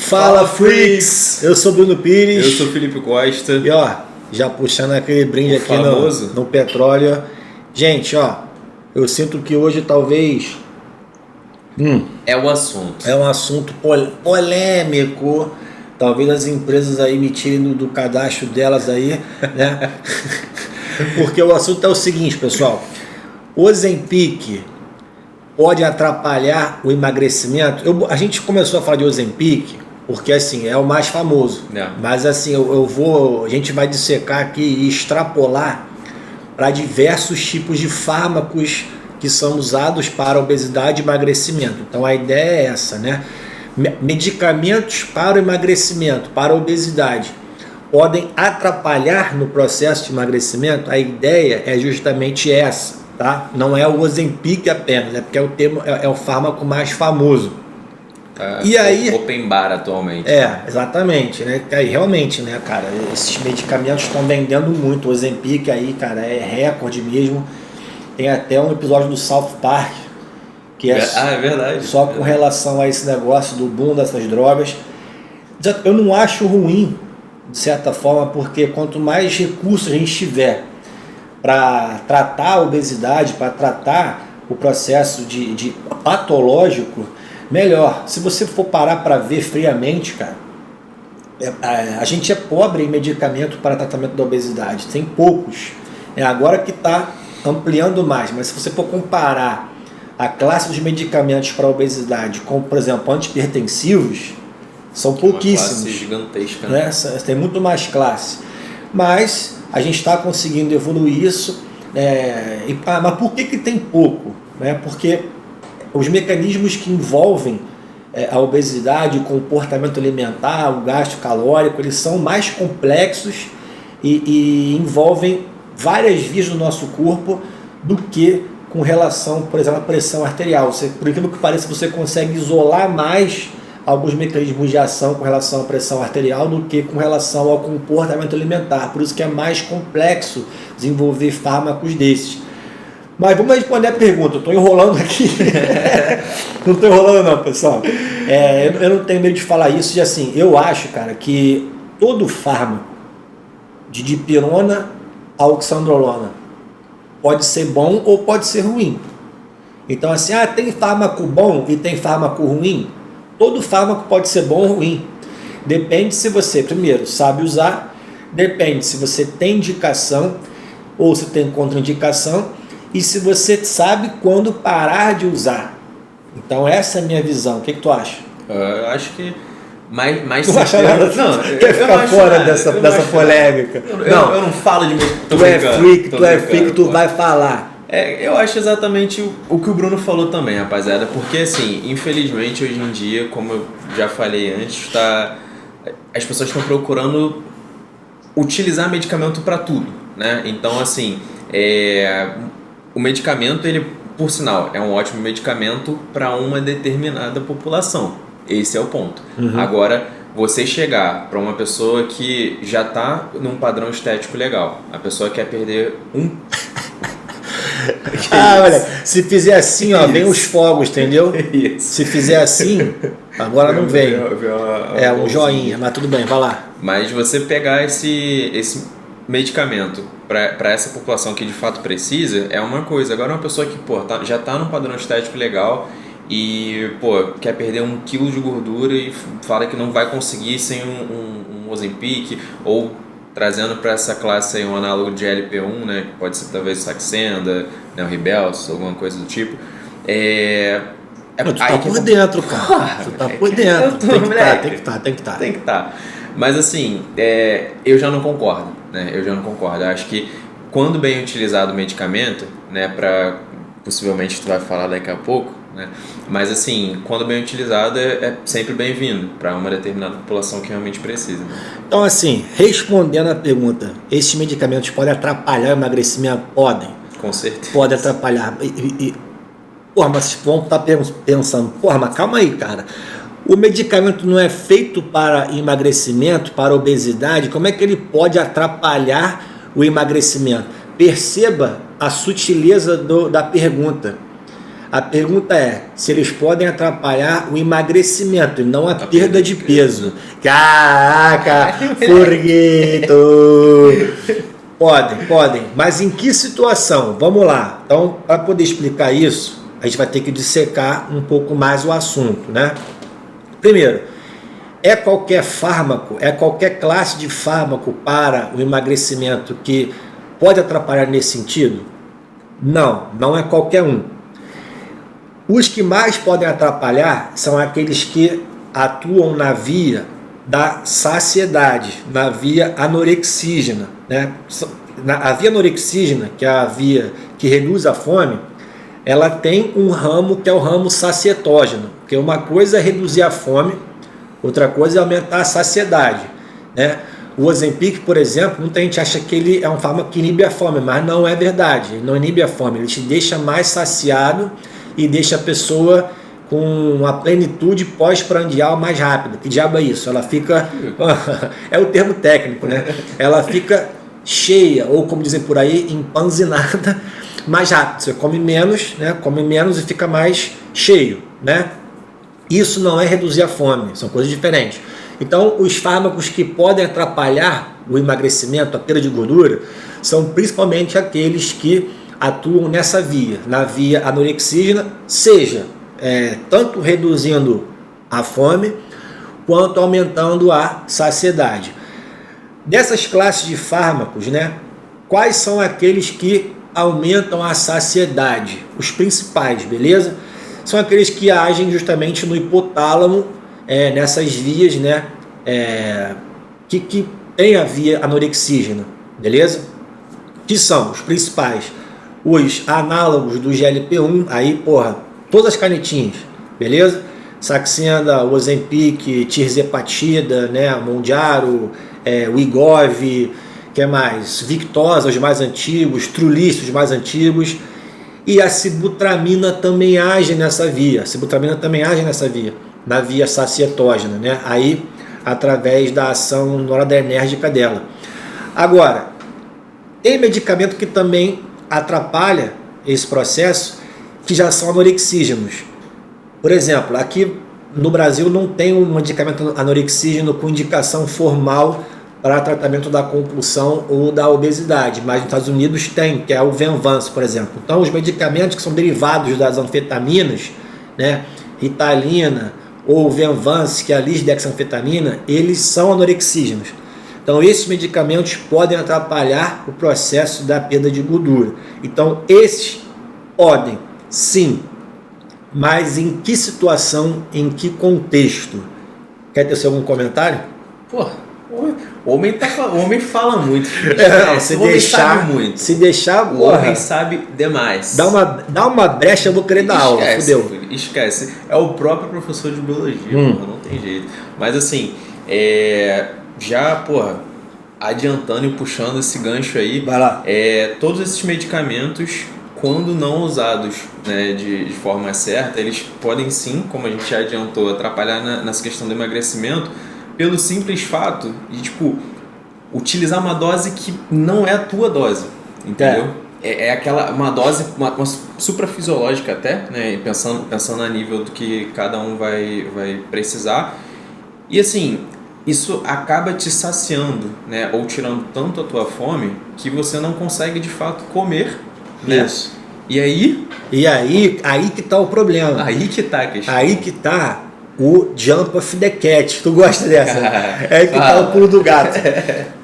Fala Freaks! Eu sou Bruno Pires. Eu sou Felipe Costa. E ó, já puxando aquele brinde aqui no petróleo. Gente, ó, eu sinto que hoje talvez... É o assunto. É um assunto polêmico. Talvez as empresas aí me tirem do cadastro delas aí, né? Porque o assunto é o seguinte, pessoal. O Ozempic pode atrapalhar o emagrecimento? A gente começou a falar de Ozempic porque assim, é o mais famoso. Mas assim, a gente vai dissecar aqui e extrapolar para diversos tipos de fármacos que são usados para obesidade e emagrecimento. Então a ideia é essa, né? Medicamentos para o emagrecimento, para a obesidade, podem atrapalhar no processo de emagrecimento? A ideia é justamente essa, tá? Não é o Ozempic apenas, é porque é o fármaco mais famoso. E aí, open bar atualmente. Exatamente, né? Aí realmente, né, cara, esses medicamentos estão vendendo muito. O Ozempic aí, cara, é recorde mesmo. Tem até um episódio do South Park que é verdade. Só com relação a esse negócio do boom dessas drogas. Eu não acho ruim, de certa forma, porque quanto mais recursos a gente tiver para tratar a obesidade, para tratar o processo de patológico, melhor. Se você for parar para ver friamente, cara, a gente é pobre em medicamento para tratamento da obesidade, tem poucos. Agora que está ampliando mais, mas se você for comparar a classe de medicamentos para obesidade com, por exemplo, antihipertensivos, são pouquíssimos. Uma classe gigantesca, né? Tem muito mais classe. Mas a gente está conseguindo evoluir isso. Mas por que tem pouco? Porque os mecanismos que envolvem a obesidade, o comportamento alimentar, o gasto calórico, eles são mais complexos e envolvem várias vias do nosso corpo do que com relação, por exemplo, à pressão arterial. Por aquilo que pareça, você consegue isolar mais alguns mecanismos de ação com relação à pressão arterial do que com relação ao comportamento alimentar. Por isso que é mais complexo desenvolver fármacos desses. Mas vamos responder a pergunta. Eu estou enrolando aqui. Não estou enrolando não, pessoal. Eu não tenho medo de falar isso. E assim, eu acho, cara, que todo fármaco, de dipirona a oxandrolona, pode ser bom ou pode ser ruim. Então assim, tem fármaco bom e tem fármaco ruim? Todo fármaco pode ser bom ou ruim. Depende se você, primeiro, sabe usar, depende se você tem indicação ou se tem contraindicação e se você sabe quando parar de usar. Então essa é a minha visão. O que tu acha? Eu acho que mais não acha nada, não, quer ficar fora dessa polêmica. Eu não falo de medicamento. Tu é freak, tu vai falar. Eu acho exatamente o que o Bruno falou também, rapaziada, porque assim, infelizmente hoje em dia, como eu já falei antes, as pessoas estão procurando utilizar medicamento para tudo, né? Então assim, o medicamento, ele, por sinal, é um ótimo medicamento para uma determinada população. Esse é o ponto. Agora, você chegar para uma pessoa que já está num padrão estético legal, a pessoa quer perder olha, se fizer assim, ó, vem os fogos, entendeu? Isso. Se fizer assim, agora não vem. Um joinha, mas tudo bem, vai lá. Mas você pegar esse medicamento para essa população que de fato precisa, é uma coisa. Agora, uma pessoa que já está num padrão estético legal e quer perder 1 quilo de gordura e fala que não vai conseguir sem um Ozempic, ou trazendo para essa classe aí um análogo de LP1, né, que pode ser talvez Saxenda, né, o Ribelsus, alguma coisa do tipo. Tu tá por dentro, cara. Tu tá por dentro. Tem que estar. Mas assim, eu já não concordo, né? Eu acho que quando bem utilizado o medicamento, né, possivelmente tu vai falar daqui a pouco, né? Mas assim, quando bem utilizado é sempre bem-vindo para uma determinada população que realmente precisa, né? Então assim, respondendo a pergunta, esses medicamentos podem atrapalhar o emagrecimento? Podem. Com certeza. Podem atrapalhar. Mas vocês vão estar pensando, mas calma aí, cara. O medicamento não é feito para emagrecimento, para obesidade, como é que ele pode atrapalhar o emagrecimento? Perceba a sutileza da pergunta. A pergunta é se eles podem atrapalhar o emagrecimento e não a perda de peso. Caraca, Forguito! Podem. Mas em que situação? Vamos lá. Então, para poder explicar isso, a gente vai ter que dissecar um pouco mais o assunto, né? Primeiro, é qualquer fármaco, é qualquer classe de fármaco para o emagrecimento que pode atrapalhar nesse sentido? Não é qualquer um. Os que mais podem atrapalhar são aqueles que atuam na via da saciedade, na via anorexígena, né? A via anorexígena, que é a via que reduz a fome, ela tem um ramo que é o ramo sacietógeno, porque uma coisa é reduzir a fome, outra coisa é aumentar a saciedade, né? O Ozempic, por exemplo, muita gente acha que ele é um fármaco que inibe a fome, mas não é verdade, ele não inibe a fome, ele te deixa mais saciado e deixa a pessoa com a plenitude pós-prandial mais rápida. Que diabo é isso? Ela fica... é o termo técnico, né? Ela fica cheia, ou como dizem por aí, empanzinada, mais rápido. Você come menos, né? Come menos e fica mais cheio, né? Isso não é reduzir a fome, são coisas diferentes. Então, os fármacos que podem atrapalhar o emagrecimento, a perda de gordura, são principalmente aqueles que atuam nessa via, na via anorexígena, seja tanto reduzindo a fome, quanto aumentando a saciedade. Dessas classes de fármacos, né, quais são aqueles que aumentam a saciedade? Os principais, beleza? São aqueles que agem justamente no hipotálamo, nessas vias, né, que tem a via anorexígena, beleza? Que são os principais? Os análogos do GLP-1, aí, todas as canetinhas, beleza? Saxenda, Ozempic, Tirzepatida, né, Mondiaro, Wegovy, que é mais? Victoza, os mais antigos, Trulicity, os mais antigos, e a sibutramina também age nessa via. Na via sacietógena, né? Aí, através da ação noradrenérgica dela. Agora, tem medicamento que também atrapalha esse processo, que já são anorexígenos. Por exemplo, aqui no Brasil não tem um medicamento anorexígeno com indicação formal para tratamento da compulsão ou da obesidade, mas nos Estados Unidos tem, que é o Venvance, por exemplo. Então, os medicamentos que são derivados das anfetaminas, né, Ritalina ou Venvance, que é a lisdexanfetamina, eles são anorexígenos. Então, esses medicamentos podem atrapalhar o processo da perda de gordura. Então, esses podem, sim, mas em que situação, em que contexto? Quer ter algum comentário? O homem fala muito. Se deixar, o homem sabe demais. Dá uma brecha, eu vou querer dar aula, fudeu. Esquece. É o próprio professor de biologia, não tem jeito. Mas assim, adiantando e puxando esse gancho aí, vai lá. Todos esses medicamentos, quando não usados, né, de forma certa, eles podem sim, como a gente já adiantou, atrapalhar nessa questão do emagrecimento, pelo simples fato de, utilizar uma dose que não é a tua dose, entendeu? Uma dose, uma suprafisiológica até, né, pensando a nível do que cada um vai precisar. E assim, isso acaba te saciando, né, ou tirando tanto a tua fome que você não consegue de fato comer, né? Isso. E aí que tá o problema. Aí que tá a questão. Aí que tá o jump of the cat. Tu gosta dessa? É aí que tá o pulo do gato.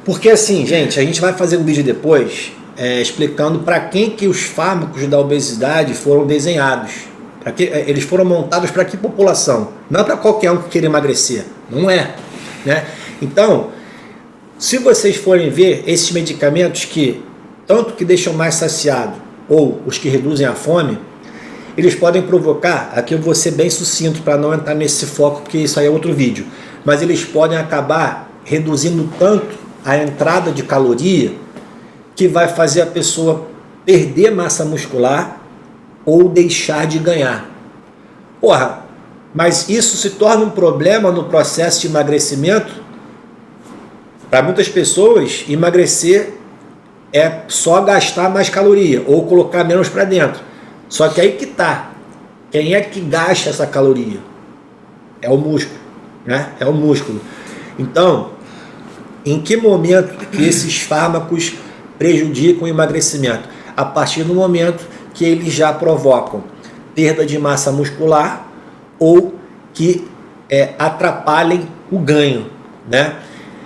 Porque assim, gente, a gente vai fazer um vídeo depois explicando para quem que os fármacos da obesidade foram desenhados. Para que eles foram montados para que população? Não é para qualquer um que queira emagrecer. Não é, né? Então, se vocês forem ver esses medicamentos que tanto que deixam mais saciado ou os que reduzem a fome, eles podem provocar, aqui eu vou ser bem sucinto para não entrar nesse foco, porque isso aí é outro vídeo, mas eles podem acabar reduzindo tanto a entrada de caloria que vai fazer a pessoa perder massa muscular ou deixar de ganhar. Mas isso se torna um problema no processo de emagrecimento. Para muitas pessoas, emagrecer é só gastar mais caloria ou colocar menos para dentro. Só que aí que tá. Quem é que gasta essa caloria? É o músculo, né? É o músculo. Então, em que momento que esses fármacos prejudicam o emagrecimento? A partir do momento que eles já provocam perda de massa muscular ou que atrapalhem o ganho, né?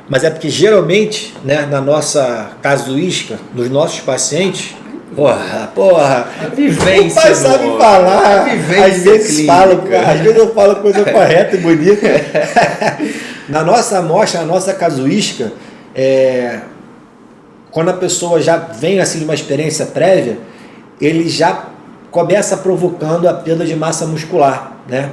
Mas é porque geralmente, né, na nossa casuística, nos nossos pacientes, porra, a vivência, o pai sabe falar, às vezes eu falo coisa correta e bonita. Na nossa amostra, na nossa casuística, quando a pessoa já vem assim de uma experiência prévia, ele já começa provocando a perda de massa muscular, né?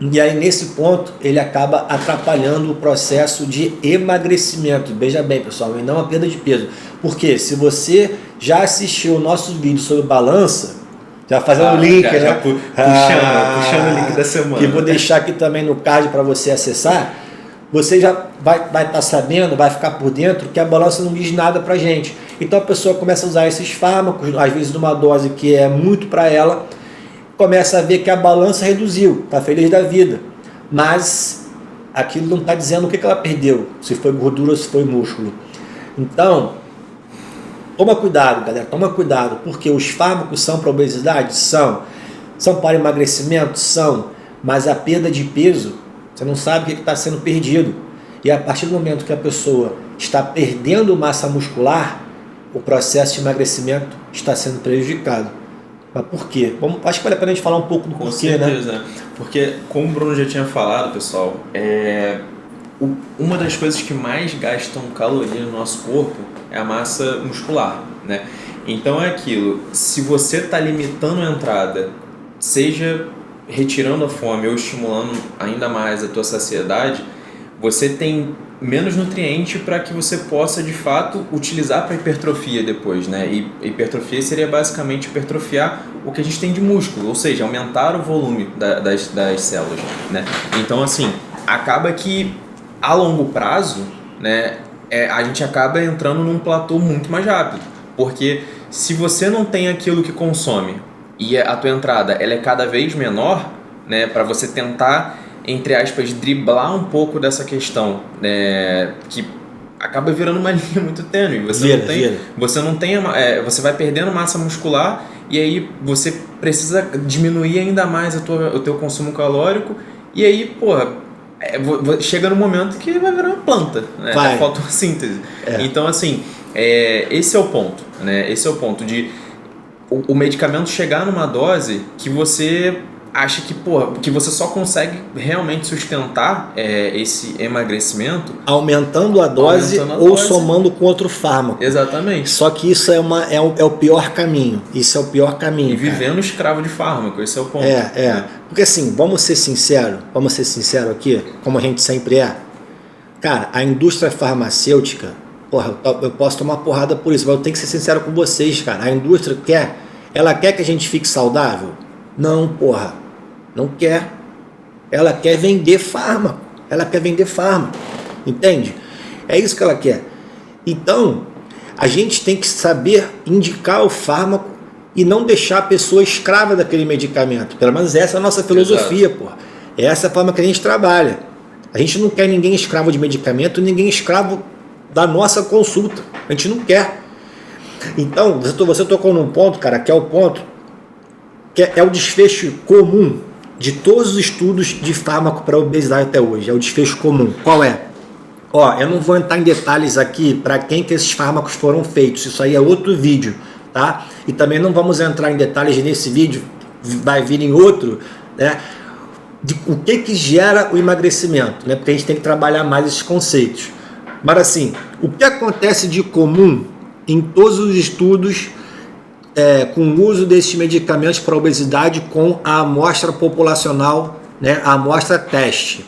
E aí nesse ponto ele acaba atrapalhando o processo de emagrecimento. Veja bem, pessoal, e não a perda de peso. Porque se você já assistiu o nosso vídeo sobre balança, já fazendo o link, né? Puxando o link da semana. Que vou deixar aqui também no card para você acessar. Você já vai estar sabendo, vai ficar por dentro que a balança não diz nada pra gente. Então a pessoa começa a usar esses fármacos, às vezes numa dose que é muito para ela, começa a ver que a balança reduziu, está feliz da vida, mas aquilo não está dizendo o que ela perdeu, se foi gordura ou se foi músculo. Então, toma cuidado, galera, toma cuidado, porque os fármacos são para obesidade? São para emagrecimento? São, mas a perda de peso, você não sabe o que está sendo perdido, e a partir do momento que a pessoa está perdendo massa muscular, o processo de emagrecimento está sendo prejudicado. Mas por quê? Acho que vale a pena a gente falar um pouco do porquê, né? Com certeza. Porque, como o Bruno já tinha falado, pessoal, uma das coisas que mais gastam caloria no nosso corpo é a massa muscular, né? Então é aquilo, se você está limitando a entrada, seja retirando a fome ou estimulando ainda mais a tua saciedade, você tem menos nutriente para que você possa de fato utilizar para hipertrofia depois, né? E hipertrofia seria basicamente hipertrofiar o que a gente tem de músculo, ou seja, aumentar o volume das células, né? Então assim, acaba que a longo prazo, né, a gente acaba entrando num platô muito mais rápido, porque se você não tem aquilo que consome e a tua entrada ela é cada vez menor, né, para você tentar, entre aspas, driblar um pouco dessa questão, né, que acaba virando uma linha muito tênue. Você vai perdendo massa muscular e aí você precisa diminuir ainda mais o teu consumo calórico e aí, chega no momento que vai virar uma planta, né? Vai. Falta uma síntese. Então, assim, esse é o ponto, né? Esse é o ponto de o medicamento chegar numa dose que você acha que você só consegue realmente sustentar esse emagrecimento aumentando a dose ou somando com outro fármaco. Exatamente. Só que isso é o pior caminho. Isso é o pior caminho. E vivendo escravo de fármaco, esse é o ponto. Porque assim, vamos ser sinceros aqui, como a gente sempre é. Cara, a indústria farmacêutica, eu posso tomar porrada por isso, mas eu tenho que ser sincero com vocês, cara. A indústria quer que a gente fique saudável? Não, não quer. Ela quer vender fármaco. Entende? É isso que ela quer. Então, a gente tem que saber indicar o fármaco e não deixar a pessoa escrava daquele medicamento. Pelo menos essa é a nossa filosofia, Essa é a forma que a gente trabalha. A gente não quer ninguém escravo de medicamento, ninguém escravo da nossa consulta. A gente não quer. Então, você tocou num ponto, cara, que é o ponto que é o desfecho comum de todos os estudos de fármaco para obesidade até hoje. É o desfecho comum. Qual é? Eu não vou entrar em detalhes aqui para quem que esses fármacos foram feitos. Isso aí é outro vídeo, tá? E também não vamos entrar em detalhes nesse vídeo, vai vir em outro, né? De o que gera o emagrecimento, né? Porque a gente tem que trabalhar mais esses conceitos. Mas assim, o que acontece de comum em todos os estudos com o uso desses medicamentos para obesidade com a amostra populacional, né, a amostra teste?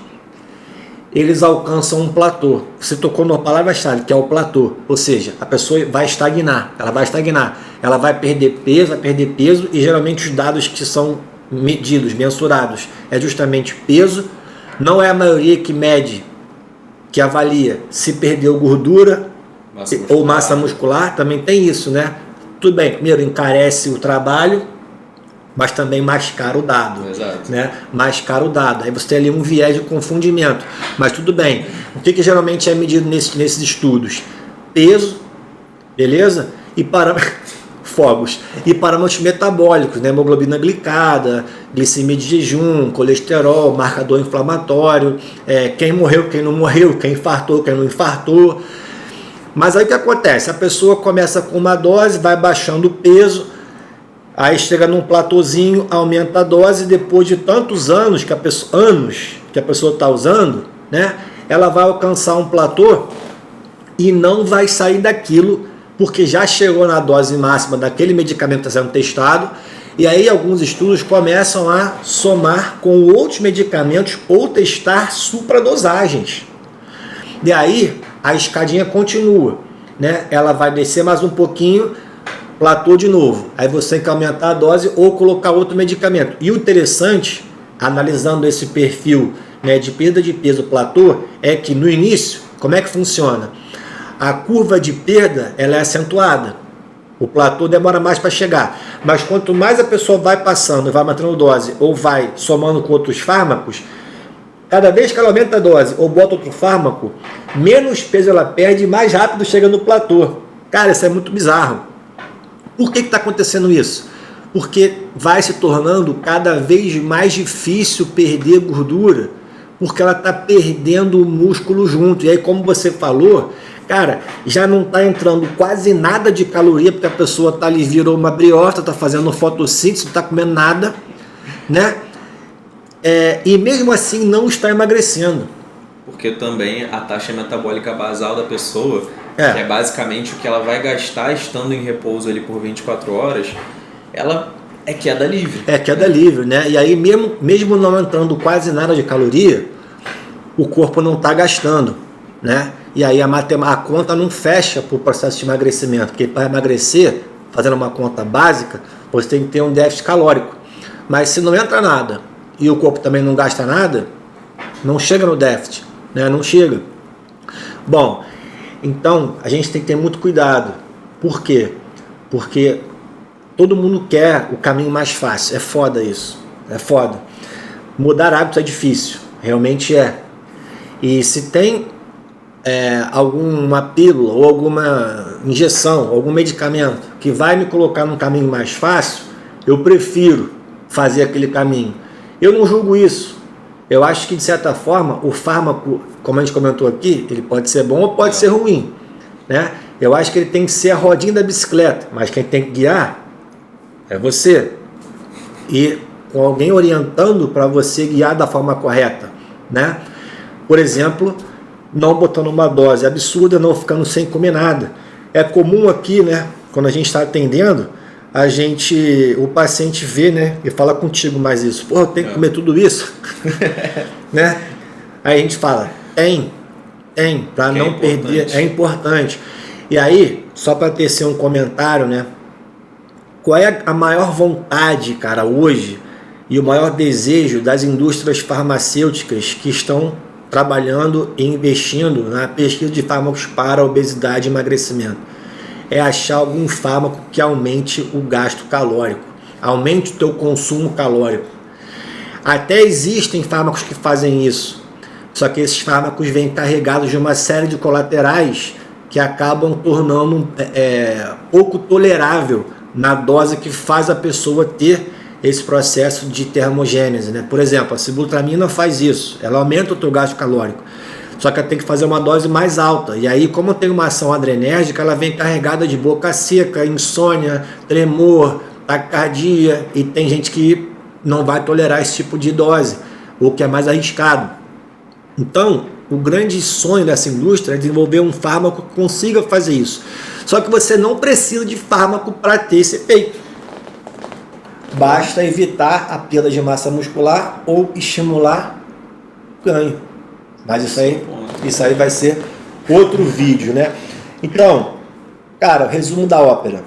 Eles alcançam um platô. Você tocou numa palavra-chave, que é o platô. Ou seja, a pessoa vai estagnar. Ela vai perder peso e geralmente os dados que são medidos, mensurados, é justamente peso. Não é a maioria que mede, que avalia se perdeu gordura ou massa muscular. Também tem isso, né? Tudo bem, primeiro encarece o trabalho, mas também mais caro o dado. Exato. Né? Mais caro o dado. Aí você tem ali um viés de confundimento. Mas tudo bem. O que geralmente é medido nesses estudos? Peso, beleza? E fogos. E parâmetros metabólicos, né? Hemoglobina glicada, glicemia de jejum, colesterol, marcador inflamatório, quem morreu, quem não morreu, quem infartou, quem não infartou. Mas aí o que acontece? A pessoa começa com uma dose, vai baixando o peso, aí chega num platôzinho, aumenta a dose, depois de tantos anos que a pessoa está usando, né? Ela vai alcançar um platô e não vai sair daquilo, porque já chegou na dose máxima daquele medicamento que está sendo testado, e aí alguns estudos começam a somar com outros medicamentos ou testar supradosagens. E aí a escadinha continua, né? Ela vai descer mais um pouquinho, platô de novo. Aí você tem que aumentar a dose ou colocar outro medicamento. E o interessante, analisando esse perfil, né, de perda de peso platô, é que no início, como é que funciona? A curva de perda ela é acentuada. O platô demora mais para chegar. Mas quanto mais a pessoa vai passando, vai aumentando dose ou vai somando com outros fármacos, cada vez que ela aumenta a dose ou bota outro fármaco, menos peso ela perde e mais rápido chega no platô. Cara, isso é muito bizarro. Por que está acontecendo isso? Porque vai se tornando cada vez mais difícil perder gordura, porque ela está perdendo o músculo junto. E aí, como você falou, cara, já não está entrando quase nada de caloria, porque a pessoa está ali, virou uma briosa, está fazendo fotossíntese, não está comendo nada, né? E mesmo assim não está emagrecendo. Porque também a taxa metabólica basal da pessoa, que é basicamente o que ela vai gastar estando em repouso ali por 24 horas, ela é queda livre. É queda livre, né? E aí mesmo não entrando quase nada de caloria, o corpo não está gastando, né? E aí a conta não fecha para o processo de emagrecimento, porque para emagrecer, fazendo uma conta básica, você tem que ter um déficit calórico. Mas se não entra nada e o corpo também não gasta nada, não chega no déficit, né? Não chega. Bom, então a gente tem que ter muito cuidado. Por quê? Porque todo mundo quer o caminho mais fácil. É foda isso. É foda. Mudar hábitos é difícil. Realmente é. E se tem alguma pílula ou alguma injeção, algum medicamento que vai me colocar num caminho mais fácil, eu prefiro fazer aquele caminho. Eu não julgo isso. Eu acho que, de certa forma, o fármaco, como a gente comentou aqui, ele pode ser bom ou pode ser ruim, né? Eu acho que ele tem que ser a rodinha da bicicleta, mas quem tem que guiar é você. E com alguém orientando para você guiar da forma correta, né? Por exemplo, não botando uma dose absurda, não ficando sem comer nada. É comum aqui, né, quando a gente está atendendo, o paciente vê, né, e fala contigo mais isso. Pô, eu tenho que comer tudo isso? Né? Aí a gente fala, tem, para não perder, é importante. E aí, só para tecer um comentário, né, qual é a maior vontade, cara, hoje, e o maior desejo das indústrias farmacêuticas que estão trabalhando e investindo na pesquisa de fármacos para obesidade e emagrecimento? É achar algum fármaco que aumente o gasto calórico, aumente o teu consumo calórico. Até existem fármacos que fazem isso, só que esses fármacos vêm carregados de uma série de colaterais que acabam tornando pouco tolerável na dose que faz a pessoa ter esse processo de termogênese, né? Por exemplo, a sibutramina faz isso, ela aumenta o teu gasto calórico, só que ela tem que fazer uma dose mais alta, e aí, como tem uma ação adrenérgica, ela vem carregada de boca seca, insônia, tremor, taquicardia, e tem gente que não vai tolerar esse tipo de dose, o que é mais arriscado. Então, o grande sonho dessa indústria é desenvolver um fármaco que consiga fazer isso, só que você não precisa de fármaco para ter esse efeito. Basta evitar a perda de massa muscular ou estimular o ganho. Mas isso aí vai ser outro vídeo, né? Então, cara, resumo da ópera.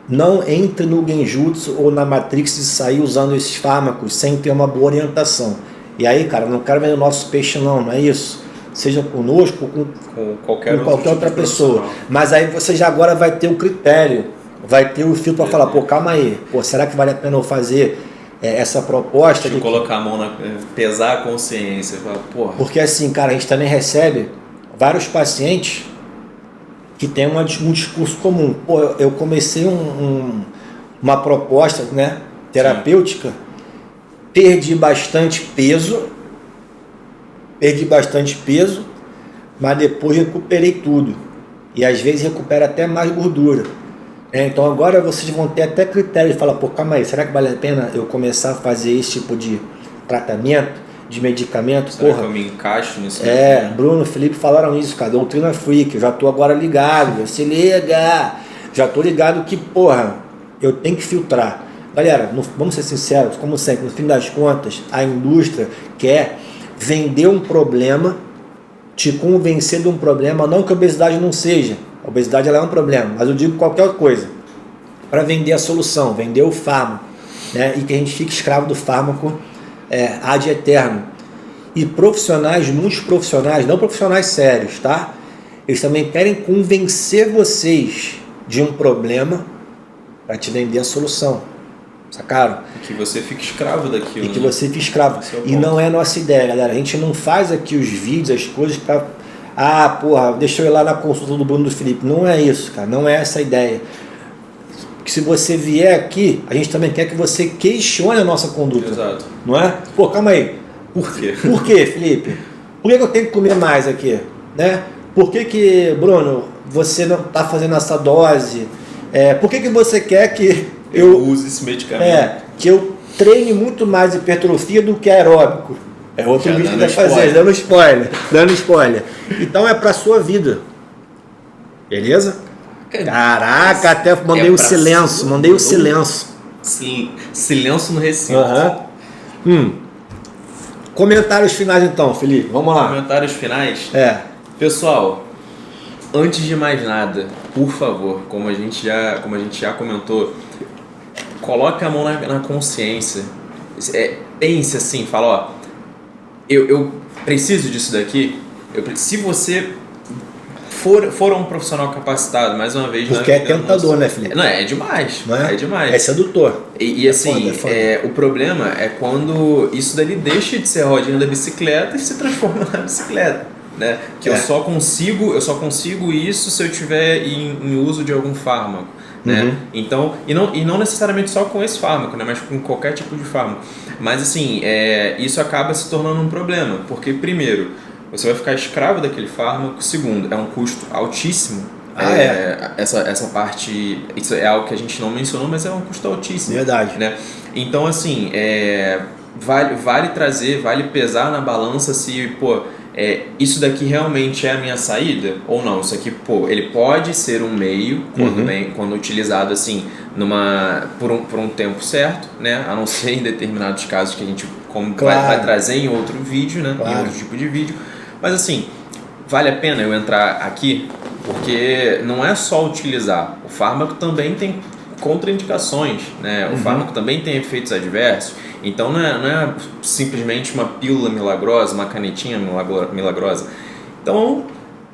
Não entre no genjutsu ou na Matrix de sair usando esses fármacos sem ter uma boa orientação. E aí, cara, não quero vender o nosso peixe não é isso. Seja conosco ou com qualquer outra pessoa. Mas aí você já agora vai ter um critério vai ter o filtro para falar, pô, calma aí, pô, será que vale a pena eu fazer essa proposta? Deixa eu colocar a mão pesar a consciência, falar, porra. Porque assim, cara, a gente também recebe vários pacientes que tem um discurso comum. Pô, eu comecei uma proposta, né, terapêutica, perdi bastante peso, mas depois recuperei tudo. E às vezes recupera até mais gordura. Então agora vocês vão ter até critério de falar, pô, calma aí, será que vale a pena eu começar a fazer esse tipo de tratamento? De medicamento, será que eu me encaixo nisso? Bruno, Felipe falaram isso, cara, doutrina freak, eu já tô agora ligado, se liga, já tô ligado que, porra, eu tenho que filtrar. Galera, vamos ser sinceros, como sempre, no fim das contas, a indústria quer vender um problema, te convencer de um problema, não que a obesidade não seja, a obesidade ela é um problema, mas eu digo qualquer coisa, para vender a solução, vender o fármaco, né, e que a gente fique escravo do fármaco ad eterno. E profissionais, muitos profissionais, não profissionais sérios, tá? Eles também querem convencer vocês de um problema para te vender a solução. Sacaram? E que você fique escravo daquilo. E que você fique escravo. E não é a nossa ideia, galera. A gente não faz aqui os vídeos, as coisas para... porra, deixa eu ir lá na consulta do Bruno do Felipe. Não é isso, cara. Não é essa a ideia. Se você vier aqui, a gente também quer que você questione a nossa conduta. Exato. Não é? Pô, calma aí. Por quê, Felipe? Por que eu tenho que comer mais aqui? Né? Por que, Bruno, você não está fazendo essa dose? Por que você quer que eu use esse medicamento? Que eu treine muito mais hipertrofia do que aeróbico. É outro vídeo que vai fazer, dando spoiler. Então é pra sua vida. Beleza? Caraca, até mandei o silêncio. Silêncio no recinto. Comentários finais então, Felipe. Vamos lá. Comentários finais? Pessoal, antes de mais nada, por favor, como a gente já comentou, coloque a mão na consciência. Pense assim, fala, ó, eu preciso disso daqui. Se você for um profissional capacitado, mais uma vez... Porque é tentador, né, Felipe? Não, é demais. Não é? É demais. É sedutor. E assim, o problema é quando isso dali deixa de ser a rodinha da bicicleta e se transforma na bicicleta, né? Que eu só consigo isso se eu tiver em uso de algum fármaco, né? Então, e não necessariamente só com esse fármaco, né? Mas com qualquer tipo de fármaco. Mas assim, isso acaba se tornando um problema, porque primeiro, você vai ficar escravo daquele fármaco. Segundo, é um custo altíssimo. Essa parte, isso é algo que a gente não mencionou, mas é um custo altíssimo. Verdade. Né? Então, assim, vale pesar na balança se, isso daqui realmente é a minha saída ou não. Isso aqui, ele pode ser um meio, quando utilizado assim, por um tempo certo, né? A não ser em determinados casos que a gente vai trazer em outro vídeo, né? Em outro tipo de vídeo. Mas assim, vale a pena eu entrar aqui, porque não é só utilizar. O fármaco também tem contraindicações, né? O fármaco também tem efeitos adversos. Então não é simplesmente uma pílula milagrosa, uma canetinha milagrosa. Então,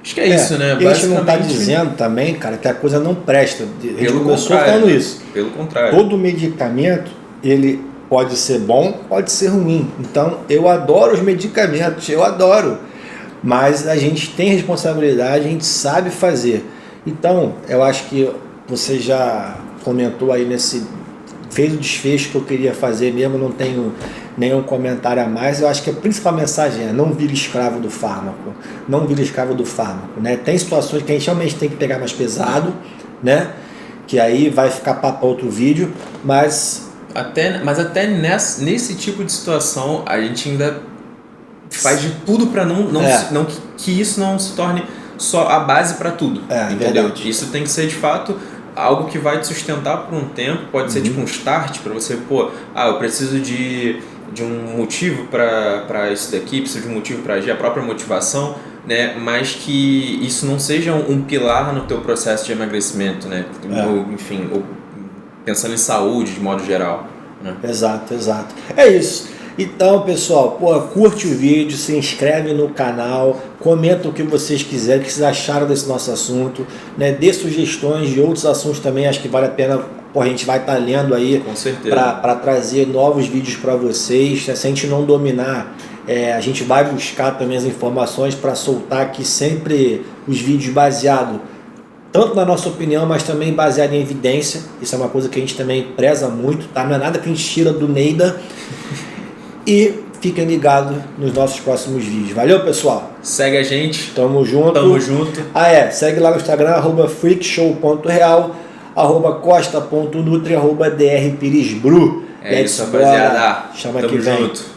acho que é isso, né? A gente não está dizendo também, cara, que a coisa não presta. A gente começou falando isso. Pelo contrário. Todo medicamento, ele pode ser bom, pode ser ruim. Então, eu adoro os medicamentos, eu adoro. Mas a gente tem responsabilidade, a gente sabe fazer. Então, eu acho que você já comentou aí fez o desfecho que eu queria fazer mesmo, não tenho nenhum comentário a mais. Eu acho que a principal mensagem é: não vire escravo do fármaco. Não vire escravo do fármaco, né? Tem situações que a gente realmente tem que pegar mais pesado, né? Que aí vai ficar para outro vídeo, mas até nesse tipo de situação a gente ainda faz de tudo para que isso não se torne só a base para tudo, entendeu? Verdade. Isso tem que ser de fato algo que vai te sustentar por um tempo. Pode ser tipo um start para você, eu preciso de um motivo para isso daqui, preciso de um motivo para agir, a própria motivação, né? Mas que isso não seja um pilar no teu processo de emagrecimento, né? Ou pensando em saúde de modo geral, né? Exato. É isso. Então, pessoal, curte o vídeo, se inscreve no canal, comenta o que vocês quiserem, o que vocês acharam desse nosso assunto, né? Dê sugestões de outros assuntos também, acho que vale a pena, a gente vai estar lendo aí para trazer novos vídeos para vocês. Se a gente não dominar, a gente vai buscar também as informações para soltar aqui sempre os vídeos baseados tanto na nossa opinião, mas também baseado em evidência. Isso é uma coisa que a gente também preza muito, tá? Não é nada que a gente tira do Neida. E fiquem ligados nos nossos próximos vídeos. Valeu, pessoal? Segue a gente. Tamo junto. Tamo junto. Segue lá no Instagram, @freakshow.real, @costa.nutri, @drpiresbru. É isso, rapaziada. Chama que vem. Junto.